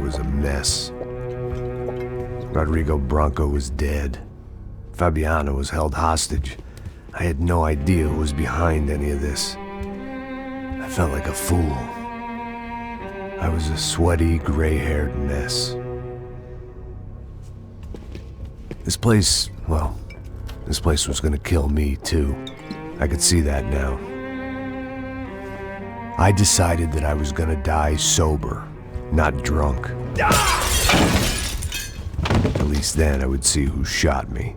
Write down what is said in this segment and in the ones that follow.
was a mess. Rodrigo Bronco was dead. Fabiana was held hostage. I had no idea who was behind any of this. I felt like a fool. I was a sweaty, gray-haired mess. This place was gonna kill me, too. I could see that now. I decided that I was gonna die sober, not drunk. At least then I would see who shot me.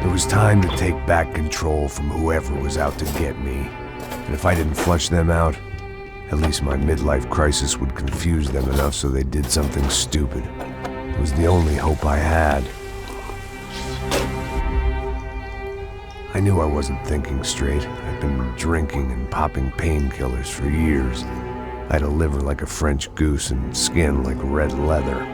It was time to take back control from whoever was out to get me. And if I didn't flush them out, at least my midlife crisis would confuse them enough so they did something stupid. It was the only hope I had. I knew I wasn't thinking straight. I'd been drinking and popping painkillers for years. I had a liver like a French goose and skin like red leather.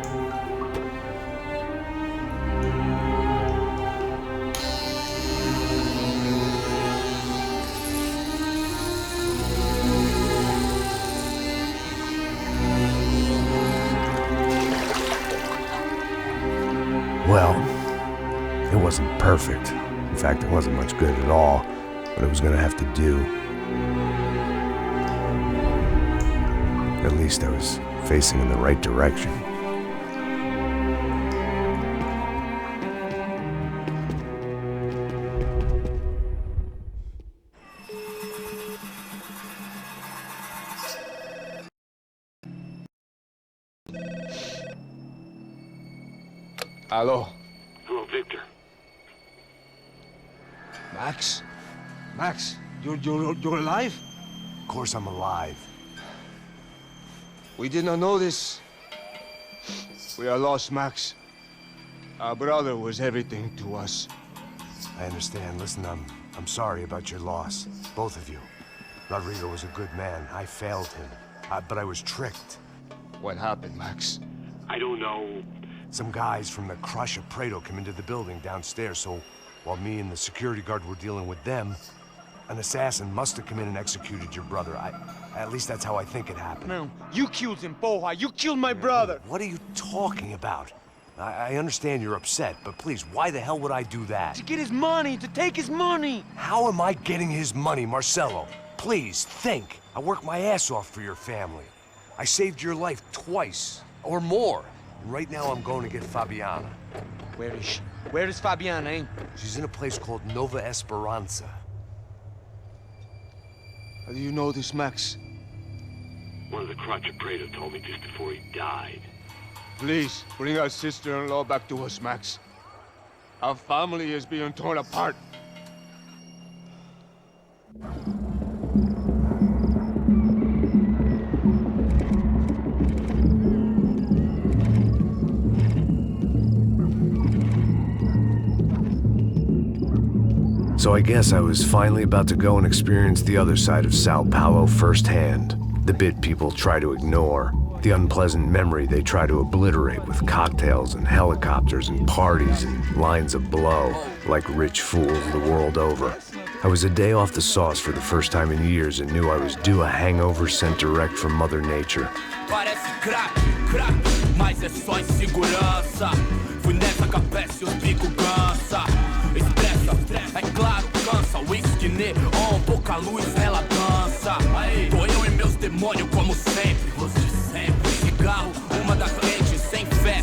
Well, it wasn't perfect. In fact, it wasn't much good at all, but it was gonna have to do. At least I was facing in the right direction. Hello. Hello, Victor. Max? Max, you're alive? Of course I'm alive. We did not know this. We are lost, Max. Our brother was everything to us. I understand. Listen, I'm sorry about your loss. Both of you. Rodrigo was a good man. I failed him. But I was tricked. What happened, Max? I don't know. Some guys from the Crush of Prado came into the building downstairs, so while me and the security guard were dealing with them, an assassin must have come in and executed your brother. At least that's how I think it happened. No, you killed him, Poha. You killed my brother. What are you talking about? I understand you're upset, but please, why the hell would I do that? To get his money, to take his money. How am I getting his money, Marcelo? Please, think. I worked my ass off for your family. I saved your life twice, or more. And right now I'm going to get Fabiana. Where is she? Where is Fabiana, eh? She's in a place called Nova-Espiranza. How do you know this, Max? One of the Crotch of Prado told me just before he died. Please, bring our sister-in-law back to us, Max. Our family is being torn apart. So I guess I was finally about to go and experience the other side of Sao Paulo firsthand. The bit people try to ignore. The unpleasant memory they try to obliterate with cocktails and helicopters and parties and lines of blow, like rich fools the world over. I was a day off the sauce for the first time in years and knew I was due a hangover sent direct from Mother Nature. Parece crack, mas é só insegurança. Fui nessa capeste, os bico cansa. Expressa, é claro, cansa. Whisky, neon, pouca luz, ela dança. Tô eu e meus demônios como sempre. Os de sempre. Cigarro, uma das lentes, sem fé.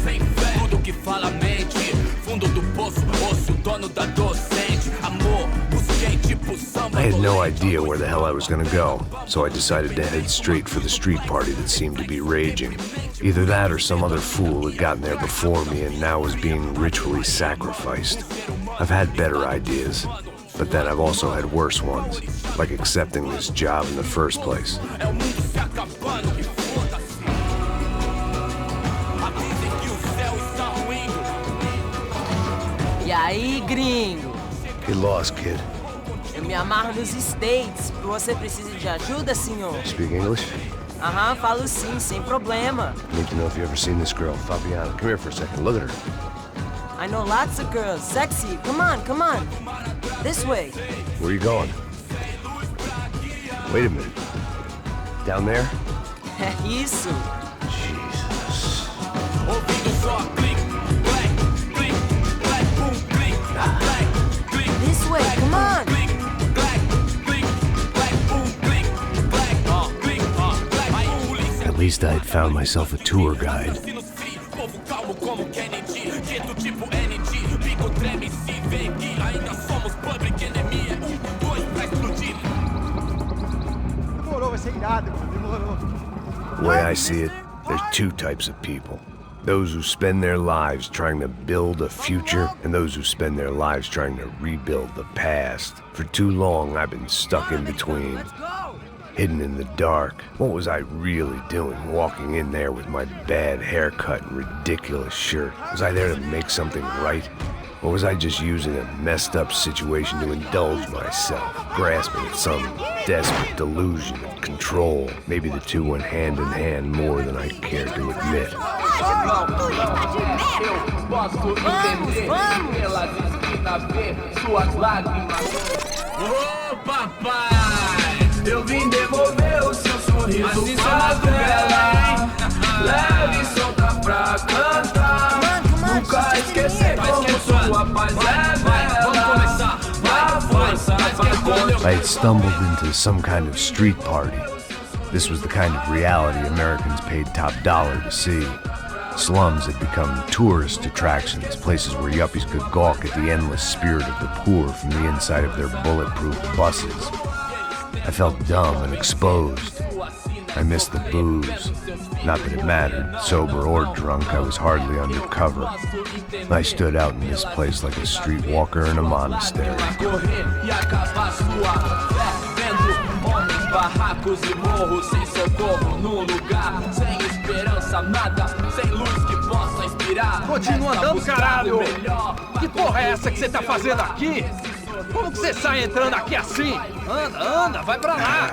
Tudo que fala mente. Fundo do poço, osso, dono da docente. Amor, busquei tipo samba. I had no idea where the hell I was gonna go, so I decided to head straight for the street party that seemed to be raging. Either that or some other fool had gotten there before me and now was being ritually sacrificed. I've had better ideas, but then I've also had worse ones, like accepting this job in the first place. E aí, gringo? Get lost, kid. Eu me amarro nos States. Você precisa de ajuda, senhor? Speak English? Aham, falo sim, sem problema. I need to know if you've ever seen this girl, Fabiana. Come here for a second. Look at her. I know lots of girls. Sexy. Come on, come on. This way. Where are you going? Wait a minute. Down there? É isso. Jesus. Ouvindo só clique, clack, clique, clack, boom, clique, clack, clique. This way, come on. Clique, clack, clique, clack, boom, clique, clack, clique, clack. Aí polícia. At least I had found myself a tour guide. Povo calmo como Kennedy, quieto tipo NG, bico treme se vê que ainda somos public enemy. É 1, 2 pra explodir. Demorou, vai ser irado, demorou. The way I see it, there's two types of people. Those who spend their lives trying to build a future, and those who spend their lives trying to rebuild the past. For too long, I've been stuck in between. Hidden in the dark. What was I really doing walking in there with my bad haircut and ridiculous shirt? Was I there to make something right? Or was I just using a messed up situation to indulge myself, grasping at some desperate delusion of control? Maybe the two went hand in hand more than I care to admit. Ô papai, eu vim devolver o seu sorriso assim pra vela. Leve e solta pra cantar. Nunca esquecer como sua paz é bela. Na força, I had stumbled into some kind of street party. This was the kind of reality Americans paid top dollar to see. Slums had become tourist attractions, places where yuppies could gawk at the endless spirit of the poor from the inside of their bulletproof buses. I felt dumb and exposed. I missed the booze. Not that it mattered, sober or drunk, I was hardly undercover. I stood out in this place like a streetwalker in a monastery. Barracos e morros sem socorro num lugar sem esperança, nada, sem luz que possa inspirar. Continua andando, caralho! Que porra é essa que você tá fazendo aqui? Como que você sai entrando aqui assim? Anda, vai pra lá!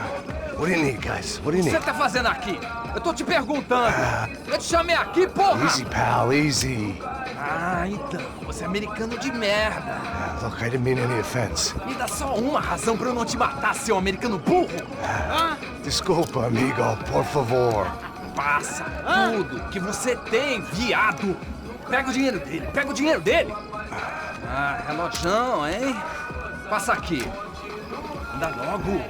What do you need, guys? What do you O que need? você tá fazendo aqui? Eu tô te perguntando. Eu te chamei aqui, porra! Easy, pal, easy. Ah, então, você é americano de merda. Look, I didn't mean any offense. Me dá só uma razão pra eu não te matar, seu americano burro. Desculpa, amigo, por favor. Passa tudo que você tem, viado. Pega o dinheiro dele, Ah, relojão, hein? Passa aqui. Anda logo.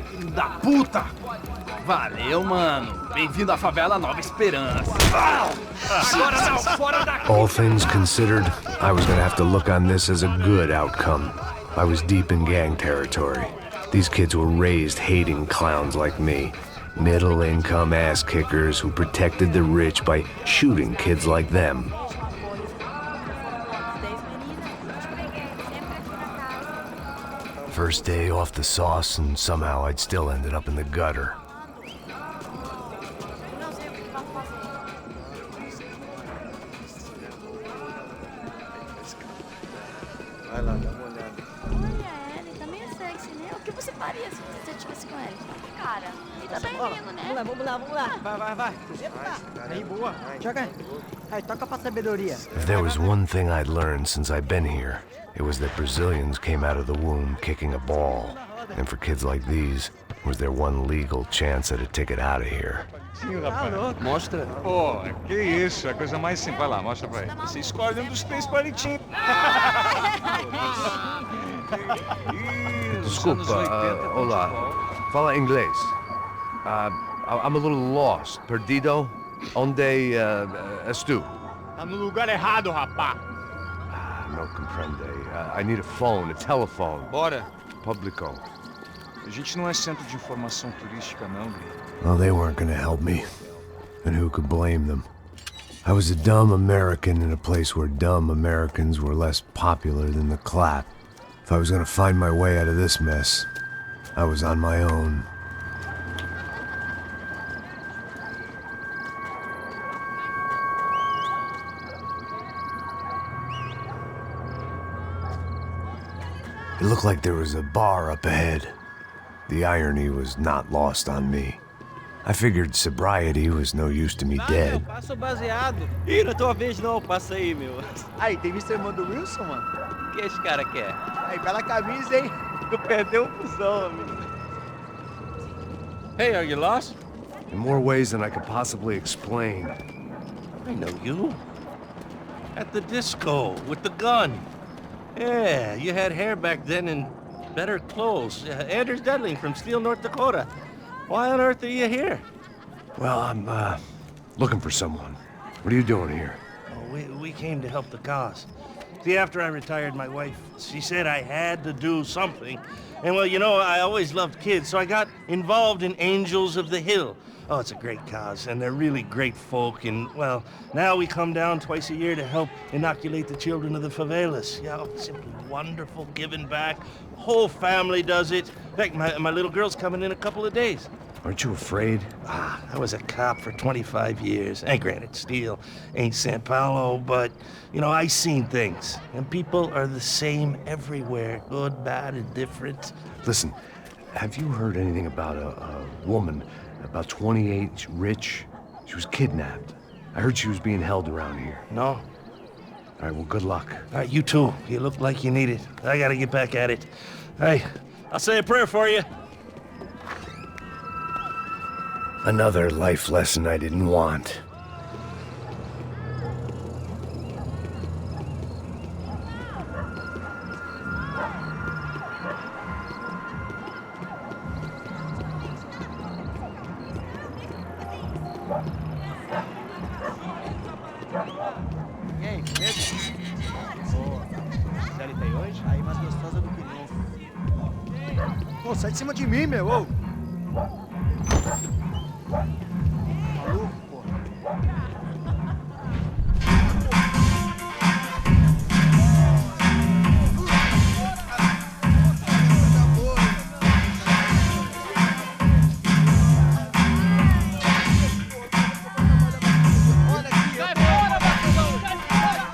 Filho da puta. Valeu, mano. Bem-vindo à favela Nova-Esperansa. Agora não, fora daqui. All things considered, I was gonna have to look on this as a good outcome. I was deep in gang territory. These kids were raised hating clowns like me. Middle-income ass-kickers who protected the rich by shooting kids like them. First day off the sauce, and somehow I'd still ended up in the gutter. Vai lá, dá uma olhada. Olha, ele tá meio sexy, né? O que você faria se você estivesse com ele? Cara, ele tá bem lindo, né? Vamos lá. Vai. Aí, boa. Joga. Aí, toca pra sabedoria. If there was one thing I'd learned since I'd been here, it was that Brazilians came out of the womb kicking a ball. And for kids like these, was their one legal chance at a ticket out of here. Mostra. Pô, que isso, é a coisa mais simples. Vai lá, mostra pra ele. Você escolhe um dos 3 palitinhos. Desculpa, olá. Fala inglês. I'm a little lost. Perdido? Onde és tu? Tá no lugar errado, rapá. Não compreende. I need a phone, a telephone. Bora. Publico. A gente não é centro de informação turística, não, Gui. Well, they weren't gonna help me. And who could blame them? I was a dumb American in a place where dumb Americans were less popular than the clap. If I was gonna find my way out of this mess, I was on my own. It looked like there was a bar up ahead. The irony was not lost on me. I figured sobriety was no use to me dead. Passa o baseado. Ih, não é tua vez não, passa aí, meu. Aí, tem visto a irmã do Wilson, mano? O que esse cara quer? Aí, bela camisa, hein? Tu perdeu o fusão, amigo. Hey, are you lost? In more ways than I could possibly explain. I know you. At the disco, with the gun. Yeah, you had hair back then and better clothes. Anders Dudling from Steele, North Dakota. Why on earth are you here? Well, I'm, looking for someone. What are you doing here? Oh, we came to help the cause. See, after I retired, my wife, she said I had to do something. And well, you know, I always loved kids, so I got involved in Angels of the Hill. Oh, it's a great cause, and they're really great folk, and, well, now we come down twice a year to help inoculate the children of the favelas. Yeah, oh, simply wonderful, giving back. Whole family does it. In fact, my little girl's coming in a couple of days. Aren't you afraid? I was a cop for 25 years. And granted, Steele ain't San Paulo, but, you know, I seen things. And people are the same everywhere. Good, bad, and different. Listen, have you heard anything about a woman, about 28, rich? She was kidnapped. I heard she was being held around here. No. All right, well, good luck. All right, you too. You look like you need it. I gotta get back at it. Hey, I'll say a prayer for you. Another life lesson I didn't want. E aí, beleza? Boa. Série tem hoje? Aí, mais gostosa do que nunca. Ô, sai de cima de mim, meu! Ô. Maluco, porra.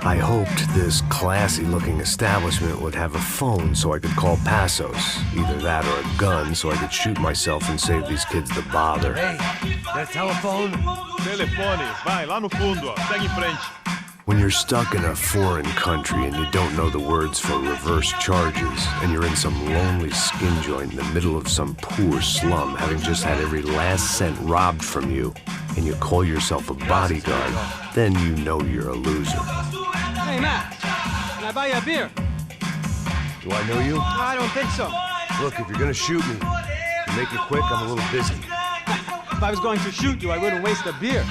I hoped this classy-looking establishment would have a phone so I could call Passos. Either that or a gun so I could shoot myself and save these kids the bother. Hey, that telephone? Telefone, vai, lá no fundo, ó. Segue em frente. When you're stuck in a foreign country and you don't know the words for reverse charges, and you're in some lonely skin joint in the middle of some poor slum, having just had every last cent robbed from you, and you call yourself a bodyguard, then you know you're a loser. Hey, Matt, can I buy you a beer? Do I know you? I don't think so. Look, if you're gonna shoot me, to make it quick, I'm a little busy. If I was going to shoot you, I wouldn't waste a beer.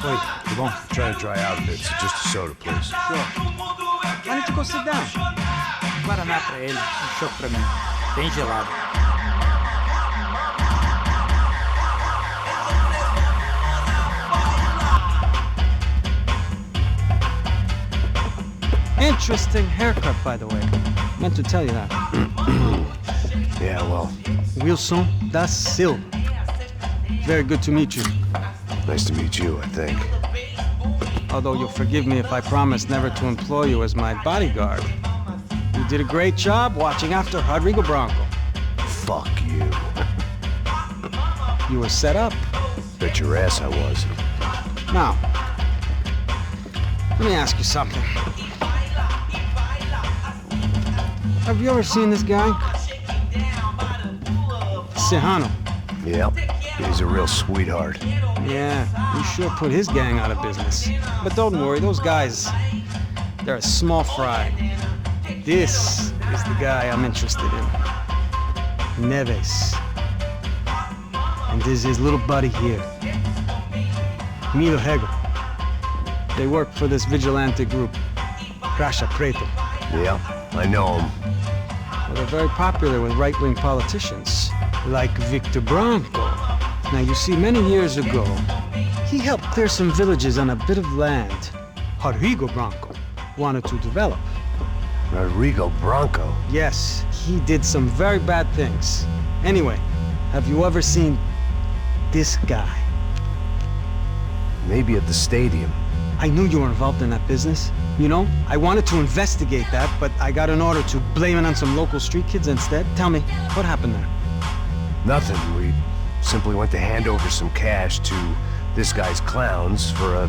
Wait, come on. I'm trying to dry out a bit, so just a soda, please. Sure. Why don't you go sit down? Guaraná pra ele, chopp pra mim. Bem gelado. Interesting haircut, by the way. Meant to tell you that. Yeah, well. Wilson da Silva. Very good to meet you. Nice to meet you, I think. Although you'll forgive me if I promise never to employ you as my bodyguard. You did a great job watching after Rodrigo Bronco. Fuck you. You were set up. Bet your ass I was. Now, let me ask you something. Have you ever seen this guy? Sejano. Yep. He's a real sweetheart. Yeah, you sure put his gang out of business. But don't worry, those guys, they're a small fry. This is the guy I'm interested in. Neves. And this is his little buddy here. Milo Hegel. They work for this vigilante group, Crasha Preto. Yeah, I know him. Well, they're very popular with right-wing politicians, like Victor Bronco. Now, you see, many years ago, he helped clear some villages on a bit of land Rodrigo Bronco wanted to develop. Rodrigo Bronco? Yes, he did some very bad things. Anyway, have you ever seen this guy? Maybe at the stadium. I knew you were involved in that business. You know, I wanted to investigate that, but I got an order to blame it on some local street kids instead. Tell me, what happened there? Nothing. We simply went to hand over some cash to this guy's clowns for a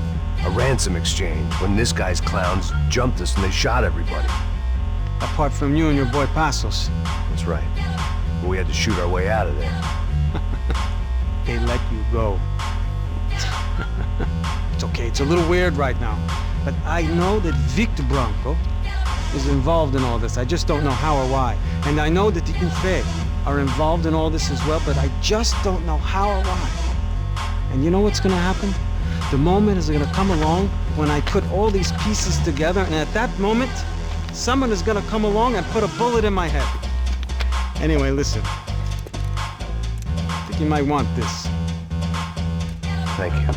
ransom exchange when this guy's clowns jumped us and they shot everybody. Apart from you and your boy Passos. That's right. We had to shoot our way out of there. they let you go. It's okay, it's a little weird right now, but I know that Victor Branco is involved in all this. I just don't know how or why. And I know that the Ufe are involved in all this as well, but I just don't know how or why. And you know what's gonna happen? The moment is gonna come along when I put all these pieces together, and at that moment, someone is gonna come along and put a bullet in my head. Anyway, listen. I think you might want this. Thank you.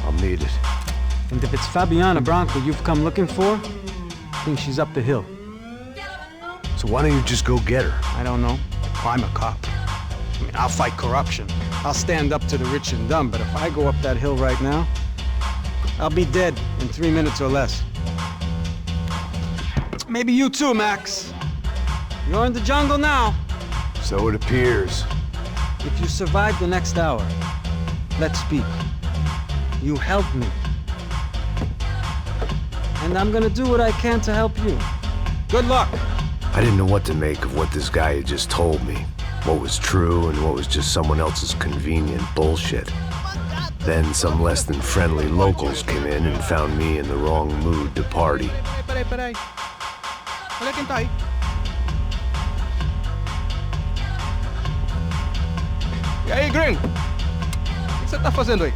I'll need it. And if it's Fabiana Branco you've come looking for, I think she's up the hill. So why don't you just go get her? I don't know. I'm a cop. I mean, I'll fight corruption. I'll stand up to the rich and dumb, but if I go up that hill right now, I'll be dead in 3 minutes or less. Maybe you too, Max. You're in the jungle now. So it appears. If you survive the next hour, let's speak. You help me. And I'm gonna do what I can to help you. Good luck. I didn't know what to make of what this guy had just told me. What was true and what was just someone else's convenient bullshit. Then some less than friendly locals came in and found me in the wrong mood to party. Peraí. Olha quem tá aí. E aí, gringo? O que você tá fazendo aí?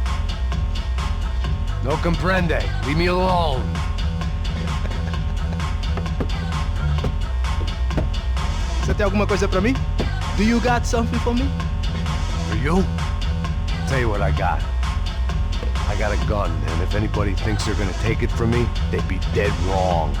No comprende. Leave me alone. Você tem alguma coisa pra mim? Do you got something for me? For you? Tell you what I got. I got a gun, and if anybody thinks they're gonna take it from me, they'd be dead wrong.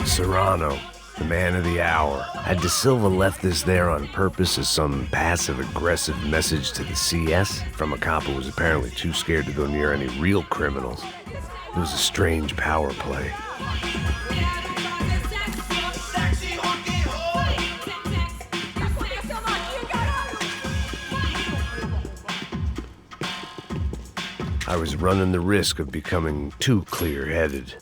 Serrano, the man of the hour. Had De Silva left this there on purpose as some passive-aggressive message to the CS from a cop who was apparently too scared to go near any real criminals? It was a strange power play. I was running the risk of becoming too clear-headed.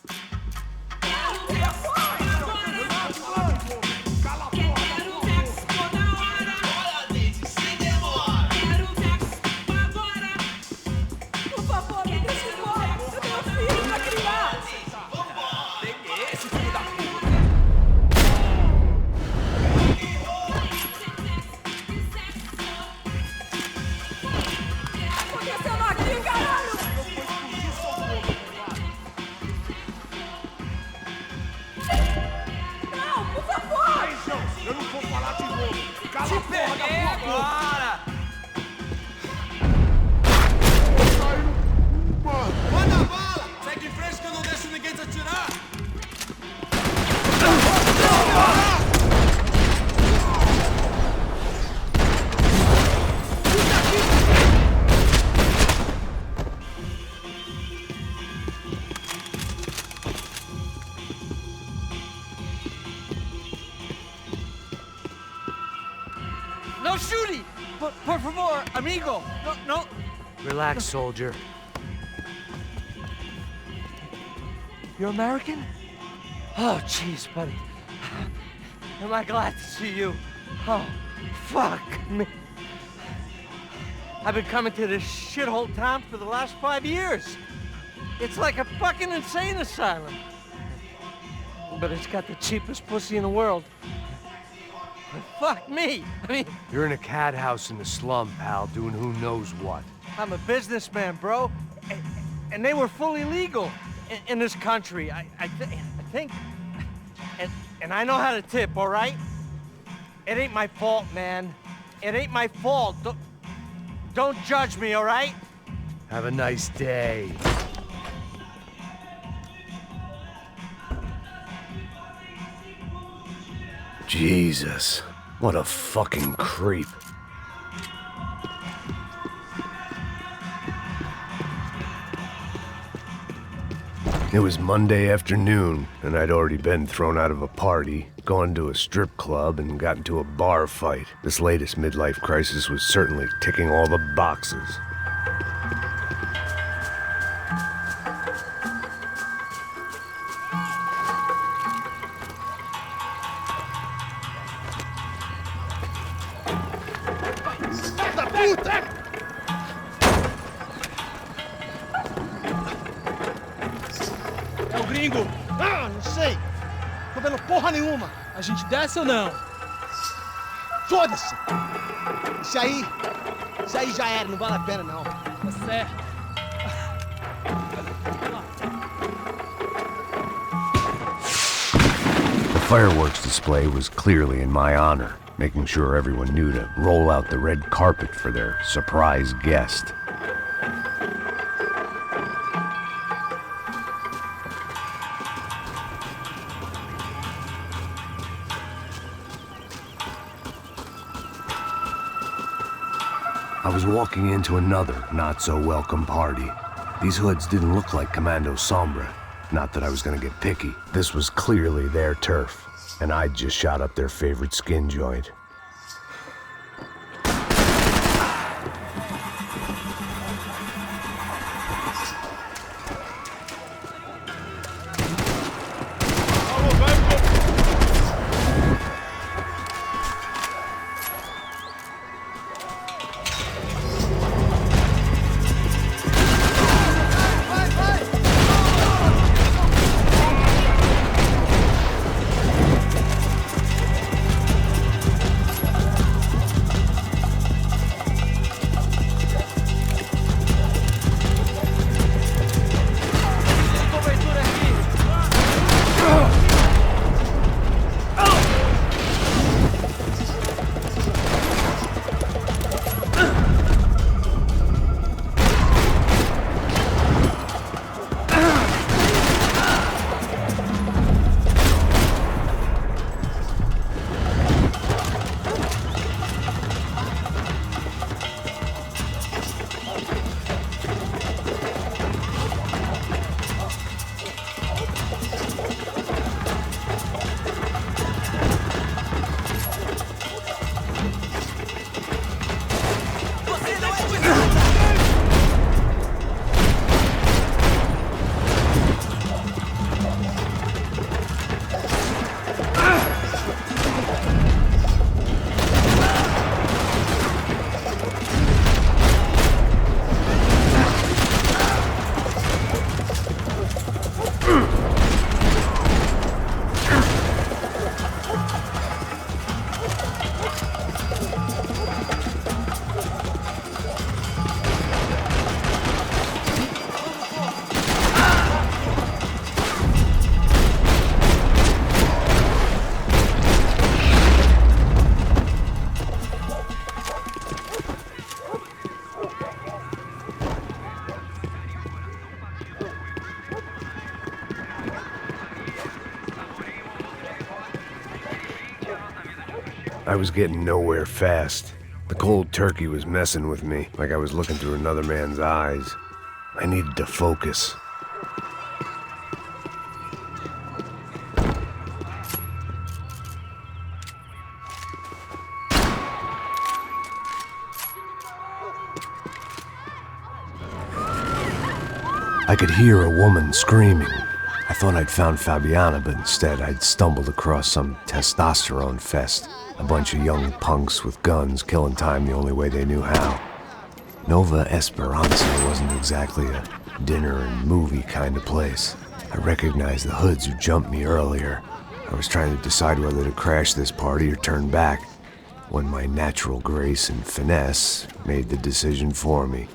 No shooting! Por favor, amigo! No. Relax, soldier. You're American? Oh, jeez, buddy. Am I glad to see you? Oh, fuck me. I've been coming to this shithole town for the last 5 years. It's like a fucking insane asylum. But it's got the cheapest pussy in the world. Fuck me! I mean... You're in a cat house in the slum, pal, doing who knows what. I'm a businessman, bro. And they were fully legal in this country. I think... And I know how to tip, all right? It ain't my fault, man. It ain't my fault. Don't judge me, all right? Have a nice day. Jesus, what a fucking creep. It was Monday afternoon, and I'd already been thrown out of a party, gone to a strip club, and got into a bar fight. This latest midlife crisis was certainly ticking all the boxes. É o gringo! Ah, não sei. Tô vendo porra nenhuma. A gente desce ou não? Foda-se! Isso aí já era, não vale a pena não. Tá certo. The fireworks display was clearly in my honor, making sure everyone knew to roll out the red carpet for their surprise guest. I was walking into another not-so-welcome party. These hoods didn't look like Komando Sombre. Not that I was gonna get picky. This was clearly their turf, and I'd just shot up their favorite skin joint. I was getting nowhere fast. The cold turkey was messing with me, like I was looking through another man's eyes. I needed to focus. I could hear a woman screaming. I thought I'd found Fabiana, but instead I'd stumbled across some testosterone fest. A bunch of young punks with guns killing time the only way they knew how. Nova-Espiranza wasn't exactly a dinner and movie kind of place. I recognized the hoods who jumped me earlier. I was trying to decide whether to crash this party or turn back, when my natural grace and finesse made the decision for me.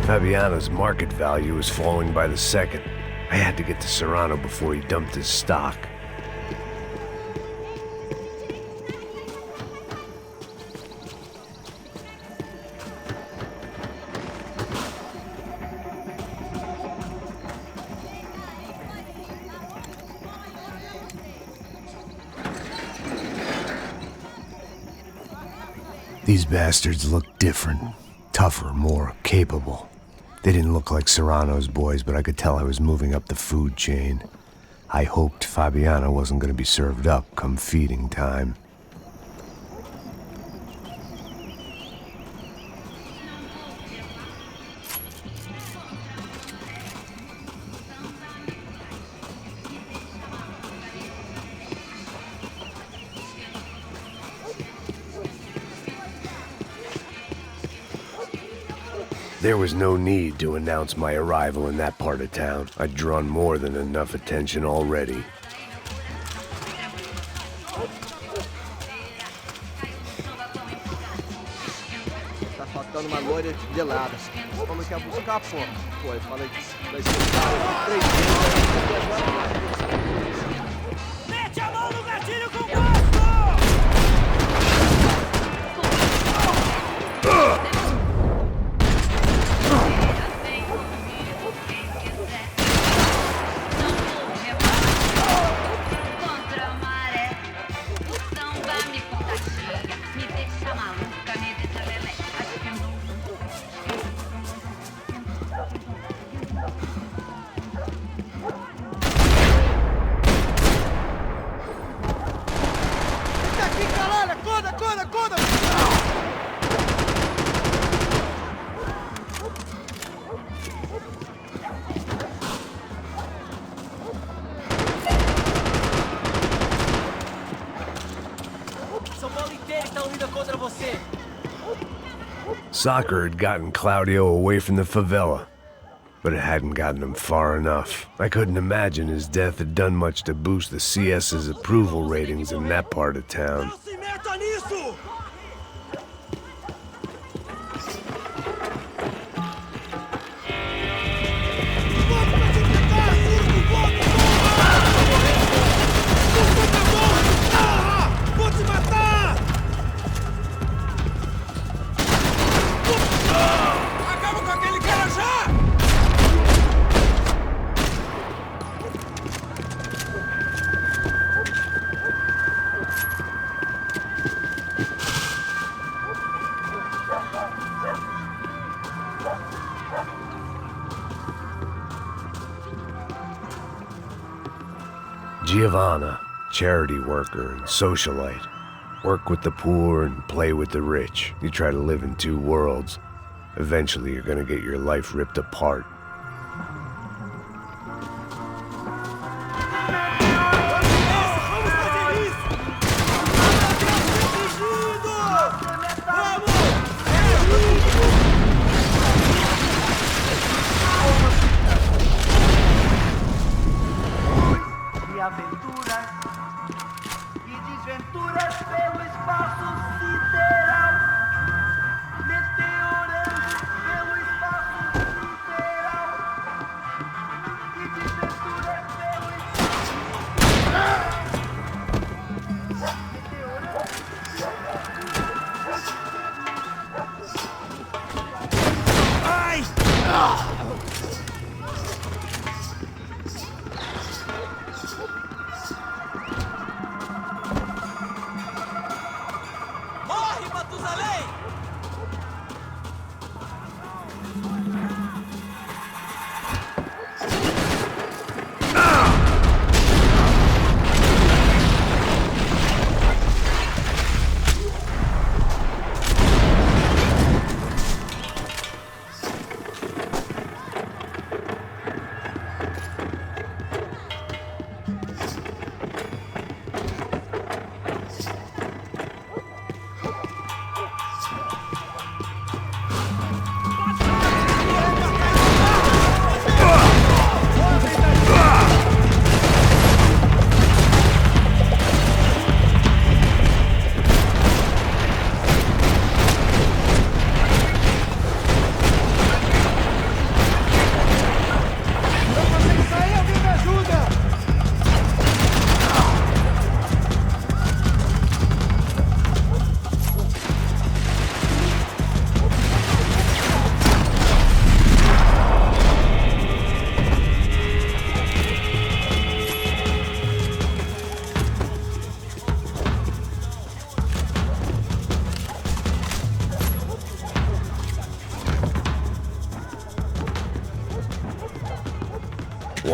Fabiana's market value was falling by the second. I had to get to Serrano before he dumped his stock. These bastards looked different, tougher, more capable. They didn't look like Serrano's boys, but I could tell I was moving up the food chain. I hoped Fabiana wasn't going to be served up come feeding time. There was no need to announce my arrival in that part of town. I'd drawn more than enough attention already. Tá faltando uma loira gelada. Como que é buscar, pô? Pô, eu falei que vai ser 3 dias. Mete a mão no gatilho com gosto! Soccer had gotten Claudio away from the favela, but it hadn't gotten him far enough. I couldn't imagine his death had done much to boost the CS's approval ratings in that part of town. Giovanna, charity worker and socialite. Work with the poor and play with the rich. You try to live in two worlds. Eventually you're gonna get your life ripped apart.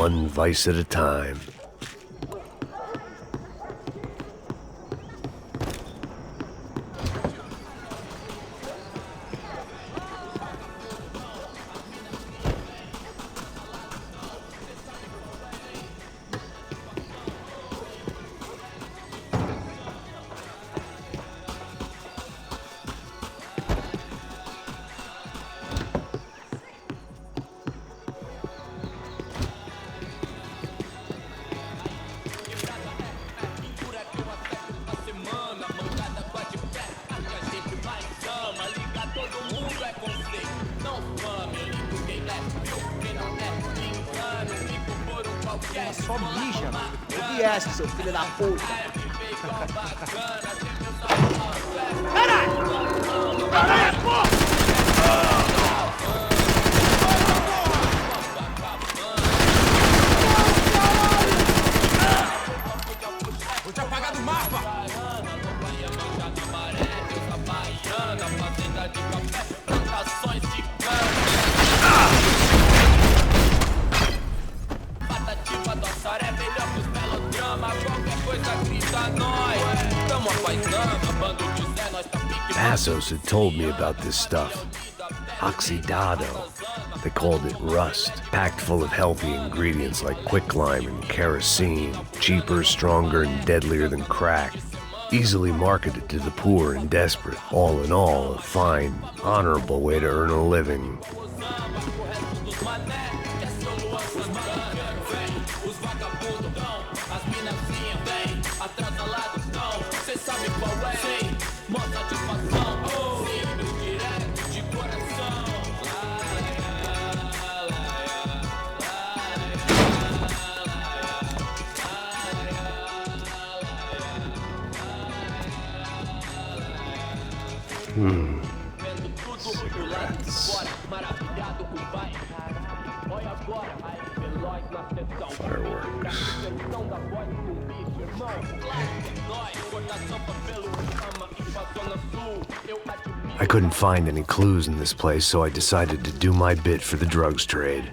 one vice at a time. Só mija, mano. Eu viesse, seu filho da puta. Caralho! Caralho, porra! Vou te apagar do mapa! Patativa do Açara é melhor que os melodramas. Qualquer coisa grita nós. Tamo apaixonando, bando de Zé, nós tá pique. Passos had told me about this stuff. Oxidado. They called it rust, packed full of healthy ingredients like quicklime and kerosene, cheaper, stronger, and deadlier than crack. Easily marketed to the poor and desperate. All in all, a fine, honorable way to earn a living. Fireworks. I couldn't find any clues in this place, so I decided to do my bit for the drugs trade.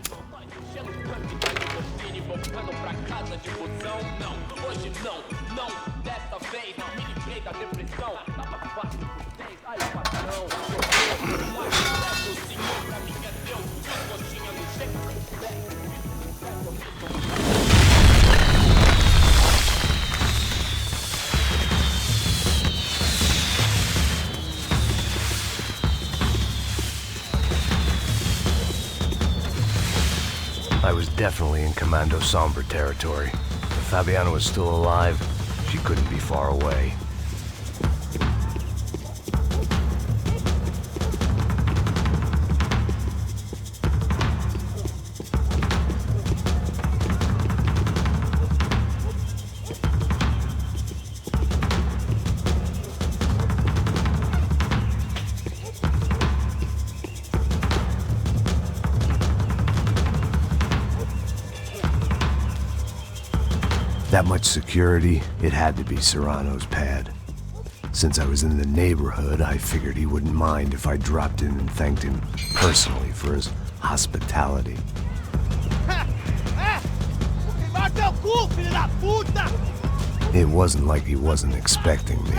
I was definitely in Komando Sombra territory. If Fabiana was still alive, she couldn't be far away. That much security, it had to be Serrano's pad. Since I was in the neighborhood, I figured he wouldn't mind if I dropped in and thanked him personally for his hospitality. It wasn't like he wasn't expecting me.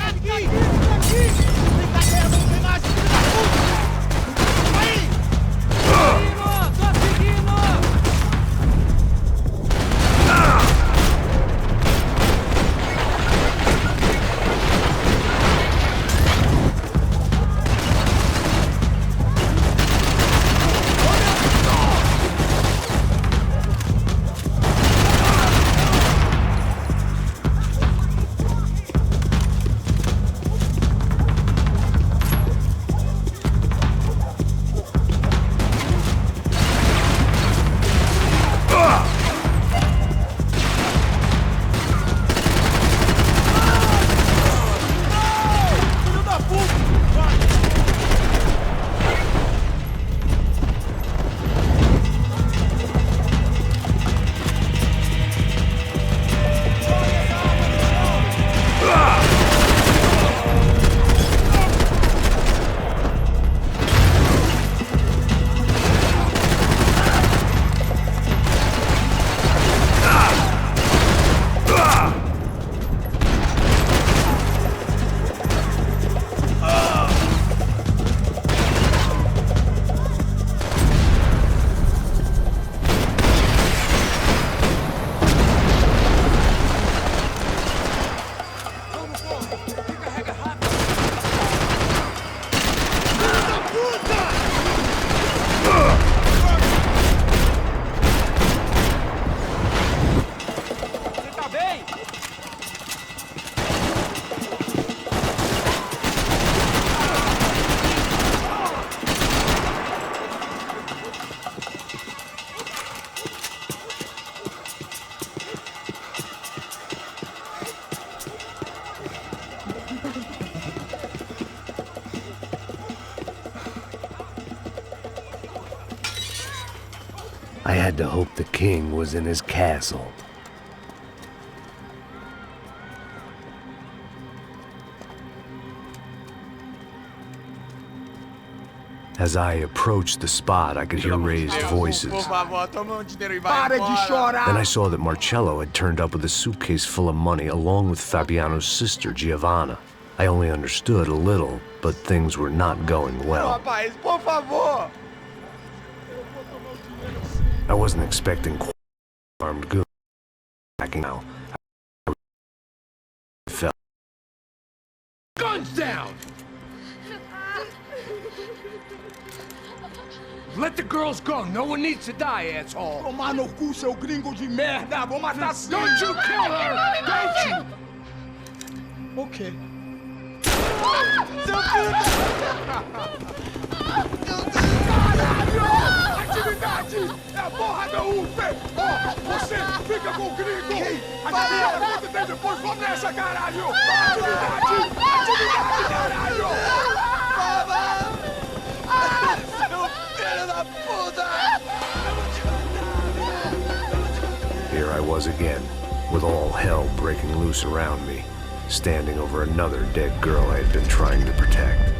I had to hope the king was in his castle. As I approached the spot, I could hear raised voices. Then I saw that Marcello had turned up with a suitcase full of money along with Fabiano's sister, Giovanna. I only understood a little, but things were not going well. I wasn't expecting armed goons attacking now. I felt. Guns down! Let the girls go. No one needs to die, asshole. Tomar no cu, seu gringo de merda. Vou matar sim. Don't you kill her! Don't you? Okay. Seu filho! Caralho! Atividade! É a porra da UP! Ó, você fica com o gringo! A galera conta até depois. Vamos nessa, caralho! Atividade! Atividade, caralho! Here I was again, with all hell breaking loose around me, standing over another dead girl I had been trying to protect.